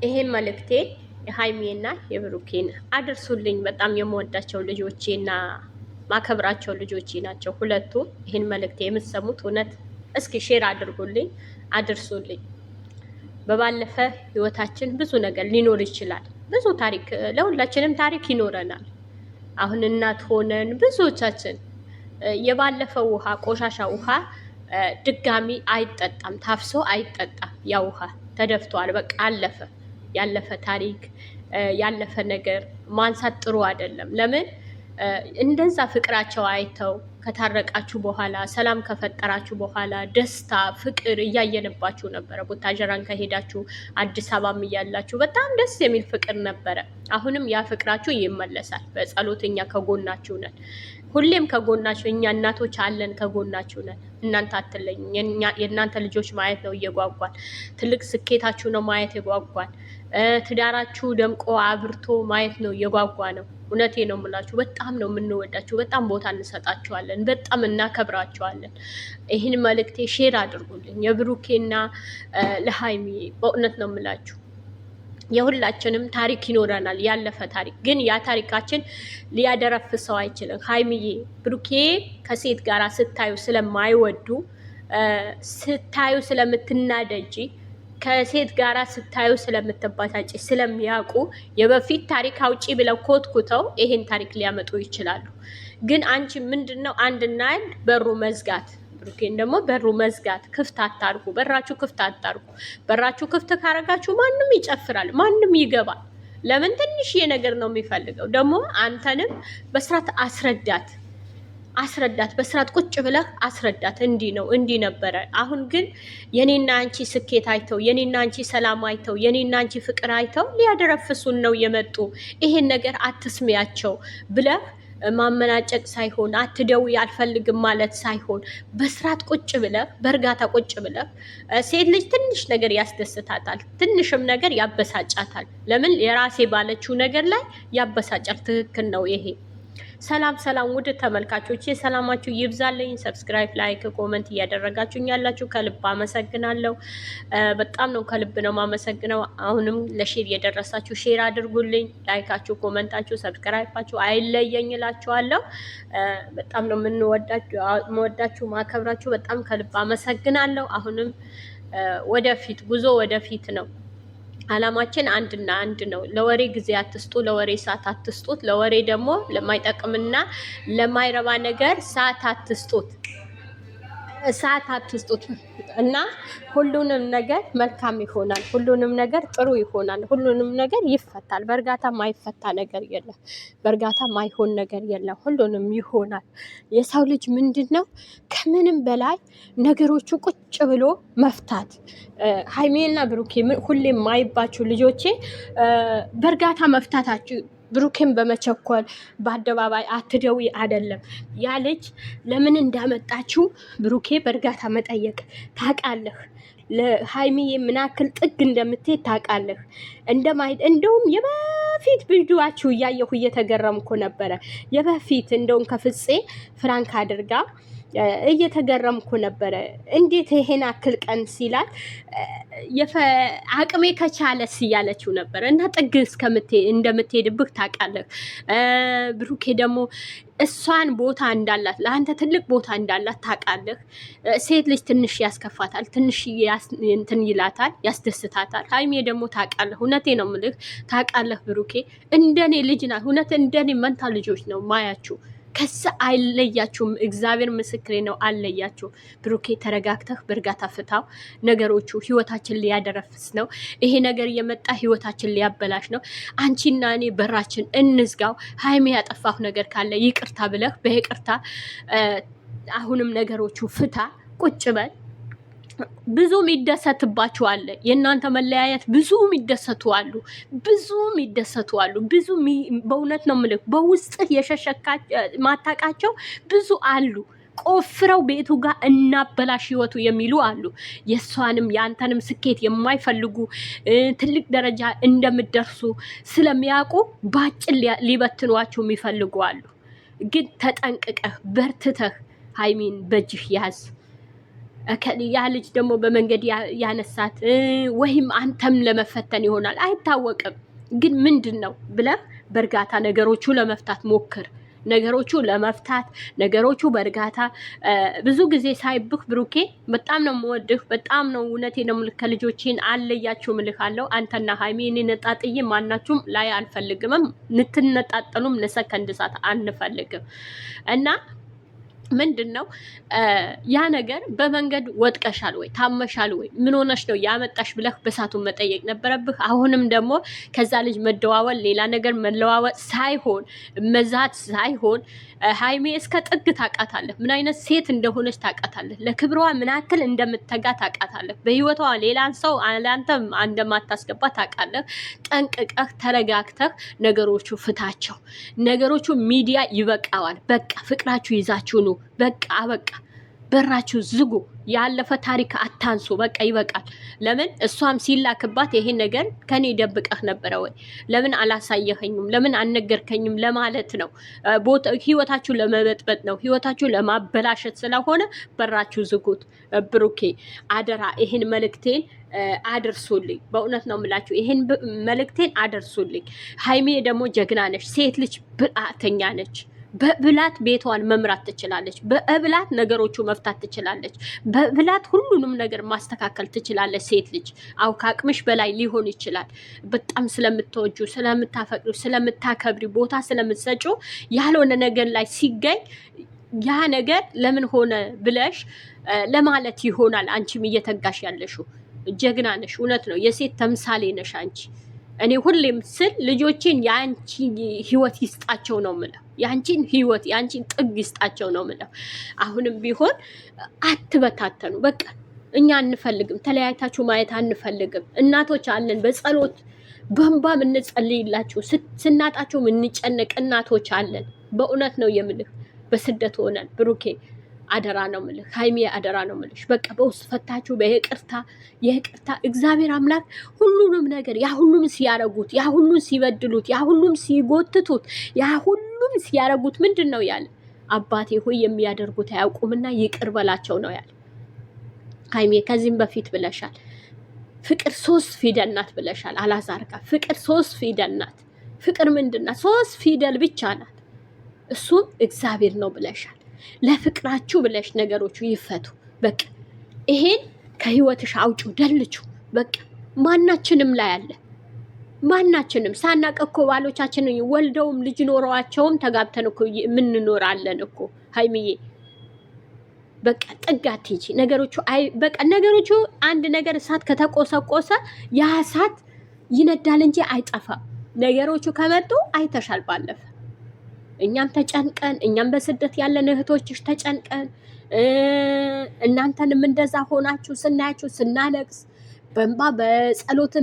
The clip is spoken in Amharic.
ይሄን መልእክቴን የሃይሜና የብሩኬን አድርሱልኝ። በጣም የምወዳቸው ልጆቼና ማከብራቸው ልጆቼ ናቸው ሁለቱ። ይሄን መልእክቴ የምትሰሙት እውነት እስኪ ሼር አድርጉልኝ፣ አድርሱልኝ። በባለፈ ህይወታችን ብዙ ነገር ሊኖር ይችላል። ብዙ ታሪክ፣ ለሁላችንም ታሪክ ይኖረናል። አሁን እናት ሆነን ብዙዎቻችን የባለፈው ውሃ ቆሻሻ ውሃ ድጋሚ አይጠጣም፣ ታፍሶ አይጠጣም። ያ ውሃ ተደፍቷል፣ በቃ አለፈ። ያለፈ ታሪክ ያለፈ ነገር ማንሳት ጥሩ አይደለም። ለምን እንደዛ ፍቅራቸው አይተው ከታረቃችሁ በኋላ ሰላም ከፈጠራችሁ በኋላ ደስታ ፍቅር እያየንባችሁ ነበረ። ቡታጀራን ከሄዳችሁ አዲስ አበባም እያላችሁ በጣም ደስ የሚል ፍቅር ነበረ። አሁንም ያ ፍቅራችሁ ይመለሳል። በጸሎት እኛ ከጎናችሁ ነን። ሁሌም ከጎናችሁ እኛ እናቶች አለን፣ ከጎናችሁ ነን። እናንተ አትለኝ። የእናንተ ልጆች ማየት ነው እየጓጓን። ትልቅ ስኬታችሁ ነው ማየት የጓጓን። ትዳራችሁ ደምቆ አብርቶ ማየት ነው እየጓጓ ነው። እውነቴ ነው የምላችሁ። በጣም ነው የምንወዳችሁ፣ በጣም ቦታ እንሰጣችኋለን፣ በጣም እናከብራችኋለን። ይህን መልእክቴ ሼር አድርጉልኝ የብሩኬና ለሃይሚ። በእውነት ነው የምላችሁ የሁላችንም ታሪክ ይኖረናል፣ ያለፈ ታሪክ። ግን ያ ታሪካችን ሊያደረፍሰው አይችልም። ሃይሚዬ ብሩኬ ከሴት ጋር ስታዩ ስለማይወዱ ስታዩ ስለምትናደጂ ከሴት ጋራ ስታዩ ስለምትባታጭ ስለሚያውቁ የበፊት ታሪክ አውጪ ብለው ኮትኩተው ይሄን ታሪክ ሊያመጡ ይችላሉ። ግን አንቺ ምንድነው አንድና አንድ በሩ መዝጋት። ብሩኬን ደግሞ በሩ መዝጋት፣ ክፍት አታርጉ። በራችሁ ክፍት አታርጉ። በራችሁ ክፍት ካረጋችሁ ማንም ይጨፍራል፣ ማንም ይገባል። ለምን ትንሽዬ ነገር ነው የሚፈልገው። ደግሞ አንተንም በስርዓት አስረዳት፣ በስርዓት ቁጭ ብለህ አስረዳት። እንዲህ ነው እንዲህ ነበረ። አሁን ግን የኔና አንቺ ስኬት አይተው፣ የኔና አንቺ ሰላም አይተው፣ የኔና አንቺ ፍቅር አይተው ሊያደረፍሱን ነው የመጡ። ይሄን ነገር አትስሚያቸው ብለህ ማመናጨቅ ሳይሆን አትደውይ አልፈልግም ማለት ሳይሆን በስርዓት ቁጭ ብለህ በእርጋታ ቁጭ ብለህ ሴት ልጅ ትንሽ ነገር ያስደስታታል፣ ትንሽም ነገር ያበሳጫታል። ለምን የራሴ ባለችው ነገር ላይ ያበሳጫል። ትክክል ነው ይሄ። ሰላም ሰላም፣ ውድ ተመልካቾች ሰላማችሁ ይብዛልኝ። ሰብስክራይብ፣ ላይክ፣ ኮመንት እያደረጋችሁኝ ያላችሁ ከልብ አመሰግናለሁ። በጣም ነው ከልብ ነው ማመሰግነው። አሁንም ለሼር የደረሳችሁ ሼር አድርጉልኝ። ላይካችሁ፣ ኮመንታችሁ፣ ሰብስክራይባችሁ አይለየኝ እላችኋለሁ። በጣም ነው የምወዳችሁ ማከብራችሁ። በጣም ከልብ አመሰግናለሁ። አሁንም ወደፊት ጉዞ ወደፊት ነው። አላማችን አንድና አንድ ነው። ለወሬ ጊዜ አትስጡ፣ ለወሬ ሰዓት አትስጡት። ለወሬ ደግሞ ለማይጠቅምና ለማይረባ ነገር ሰዓት አትስጡት እና ሁሉንም ነገር መልካም ይሆናል። ሁሉንም ነገር ጥሩ ይሆናል። ሁሉንም ነገር ይፈታል። በእርጋታ ማይፈታ ነገር የለም። በእርጋታ ማይሆን ነገር የለም። ሁሉንም ይሆናል። የሰው ልጅ ምንድን ነው ከምንም በላይ ነገሮቹ ቁጭ ብሎ መፍታት። ሃይሜና ብሩኬ ሁሌም ማይባችሁ ልጆቼ በእርጋታ መፍታታችሁ። ብሩኬን በመቸኮል በአደባባይ አትደውይ አይደለም። ያ ልጅ ለምን እንዳመጣችሁ ብሩኬ በእርጋታ መጠየቅ ታውቃለህ። ለሃይሚዬ ምናክል ጥግ እንደምትሄድ ታውቃለህ። እንደውም የበፊት ቪዲዮአችሁ እያየሁ እየተገረምኩ ነበረ። የበፊት እንደውም ከፍፄ ፍራንክ አድርጋ እየተገረምኩ ነበረ። እንዴት ይሄን አክል ቀን ሲላል አቅሜ ከቻለስ እያለችው ነበረ። እና ጥግ እንደምትሄድብህ ታውቃለህ። ብሩኬ ደግሞ እሷን ቦታ እንዳላት ለአንተ ትልቅ ቦታ እንዳላት ታውቃለህ። ሴት ልጅ ትንሽ ያስከፋታል፣ ትንሽ እንትን ይላታል፣ ያስደስታታል። ሃይሜ ደግሞ ታውቃለህ፣ እውነቴ ነው የምልህ ታውቃለህ። ብሩኬ እንደኔ ልጅ ናት። እውነት እንደኔ መንታ ልጆች ነው ማያችሁ። ከዛ አይለያችሁም። እግዚአብሔር ምስክሬ ነው፣ አለያችሁ። ብሩኬ ተረጋግተህ በእርጋታ ፍታው። ነገሮቹ ህይወታችን ሊያደረፍስ ነው። ይሄ ነገር የመጣ ህይወታችን ሊያበላሽ ነው። አንቺና እኔ በራችን እንዝጋው። ሃይሜ ያጠፋሁ ነገር ካለ ይቅርታ ብለህ በይቅርታ አሁንም ነገሮቹ ፍታ። ቁጭ በል። ብዙም ይደሰትባችሁ አለ። የእናንተ መለያየት ብዙም ይደሰቱ አሉ። ብዙ በእውነት ነው የምልህ በውስጥ የሸሸካ ማታቃቸው ብዙ አሉ። ቆፍረው ቤቱ ጋር እናበላሽ ህይወቱ የሚሉ አሉ። የእሷንም የአንተንም ስኬት የማይፈልጉ ትልቅ ደረጃ እንደምደርሱ ስለሚያውቁ ባጭን ሊበትኗችሁ የሚፈልጉ አሉ። ግን ተጠንቅቀህ በርትተህ ሃይሚን በእጅህ ያዝ። ያ ልጅ ደግሞ በመንገድ ያነሳት ወይም አንተም ለመፈተን ይሆናል አይታወቅም። ግን ምንድን ነው ብለህ በእርጋታ ነገሮቹ ለመፍታት ሞክር። ነገሮቹ በእርጋታ ብዙ ጊዜ ሳይብህ ብሩኬ በጣም ነው የምወድህ፣ በጣም ነው እውነቴ ነው የምልህ። ከልጆቼን አለያችሁ እልሃለሁ። አንተና ሃይሚ እኔ ነጣጥዬ ማናችሁም ላይ አልፈልግምም፣ ንትነጣጠሉም ለሰከንድ ሰዓት አንፈልግም እና ምንድን ነው ያ ነገር በመንገድ ወጥቀሻል ወይ ታመሻል ወይ ምን ሆነሽ ነው ያመጣሽ ብለህ በሳቱን መጠየቅ ነበረብህ። አሁንም ደግሞ ከዛ ልጅ መደዋወል ሌላ ነገር መለዋወጥ ሳይሆን መዛት ሳይሆን ሃይሜ እስከ ጥግ ታውቃታለህ፣ ምን አይነት ሴት እንደሆነች ታውቃታለህ፣ ለክብሯ ምን ያክል እንደምትተጋ ታውቃታለህ፣ በህይወቷ ሌላን ሰው አንተ እንደማታስገባ ታውቃለህ። ጠንቅቀህ ተረጋግተህ ነገሮቹ ፍታቸው። ነገሮቹ ሚዲያ ይበቃዋል። በቃ ፍቅራችሁ ይዛችሁ ነው። በቃ በራችሁ ዝጉ። ያለፈ ታሪክ አታንሱ። በቃ ይበቃል። ለምን እሷም ሲላክባት ይሄን ነገር ከኔ ደብቀህ ነበረ ወይ ለምን አላሳየኸኝም ለምን አልነገርከኝም ለማለት ነው። ህይወታችሁ ለመበጥበጥ ነው፣ ህይወታችሁ ለማበላሸት ስለሆነ በራችሁ ዝጉት። ብሩኬ አደራ ይሄን መልእክቴን አድርሱልኝ። በእውነት ነው የምላችሁ፣ ይሄን መልእክቴን አድርሱልኝ። ሃይሜ ደግሞ ጀግና ነች፣ ሴት ልጅ ብልሃተኛ ነች። በብላት ቤቷን መምራት ትችላለች። በብላት ነገሮቹ መፍታት ትችላለች። በብላት ሁሉንም ነገር ማስተካከል ትችላለች። ሴት ልጅ አው ከአቅምሽ በላይ ሊሆን ይችላል። በጣም ስለምትወጁ፣ ስለምታፈቅሩ፣ ስለምታከብሪ፣ ቦታ ስለምትሰጩ ያልሆነ ነገር ላይ ሲገኝ ያ ነገር ለምን ሆነ ብለሽ ለማለት ይሆናል አንቺም እየተጋሽ ያለሽው። ጀግና ነሽ። እውነት ነው። የሴት ተምሳሌ ነሽ አንቺ። እኔ ሁሌም ስል ልጆችን የአንቺ ህይወት ይስጣቸው ነው ምለው። የአንቺን ህይወት የአንቺን ጥግ ይስጣቸው ነው ምለው። አሁንም ቢሆን አትበታተኑ። በቃ እኛ አንፈልግም፣ ተለያይታችሁ ማየት አንፈልግም። እናቶች አለን፣ በጸሎት በእንባ የምንጸልይላችሁ፣ ስናጣችሁ የምንጨነቅ እናቶች አለን። በእውነት ነው የምልህ። በስደት ሆነን ብሩኬ አደራ ነው ምልህ፣ ሃይሜ አደራ ነው ምልሽ። በቃ በውስጥ ፈታችሁ የይቅርታ እግዚአብሔር አምላክ ሁሉንም ነገር ያ ሁሉም ሲያረጉት፣ ያ ሁሉም ሲበድሉት፣ ያ ሁሉም ሲጎትቱት፣ ያ ሁሉም ሲያረጉት ምንድን ነው ያለ? አባቴ ሆይ የሚያደርጉት አያውቁምና ይቅር በላቸው ነው ያለ። ሃይሜ ከዚህም በፊት ብለሻል፣ ፍቅር 3 ፊደል ናት ብለሻል። አላዛር ጋር ፍቅር 3 ፊደል ናት። ፍቅር ምንድን ናት? 3 ፊደል ብቻ ናት። እሱም እግዚአብሔር ነው ብለሻል። ለፍቅራችሁ ብለሽ ነገሮቹ ይፈቱ። በቃ ይሄን ከህይወትሽ አውጩ፣ ደልቹ። በቃ ማናችንም ላይ አለ። ማናችንም ሳናቅ እኮ ባሎቻችንን ወልደውም ልጅ ኖረዋቸውም ተጋብተን እኮ የምንኖራለን እኮ ሃይሚዬ። በቃ ጥጋት ሂጂ። ነገሮቹ አንድ ነገር እሳት ከተቆሰቆሰ ያ እሳት ይነዳል እንጂ አይጠፋም። ነገሮቹ ከመጡ አይተሻል ባለፈ። እኛም ተጨንቀን፣ እኛም በስደት ያለን እህቶችሽ ተጨንቀን፣ እናንተንም እንደዛ ሆናችሁ ስናያችሁ ስናለቅስ በእንባ በጸሎትን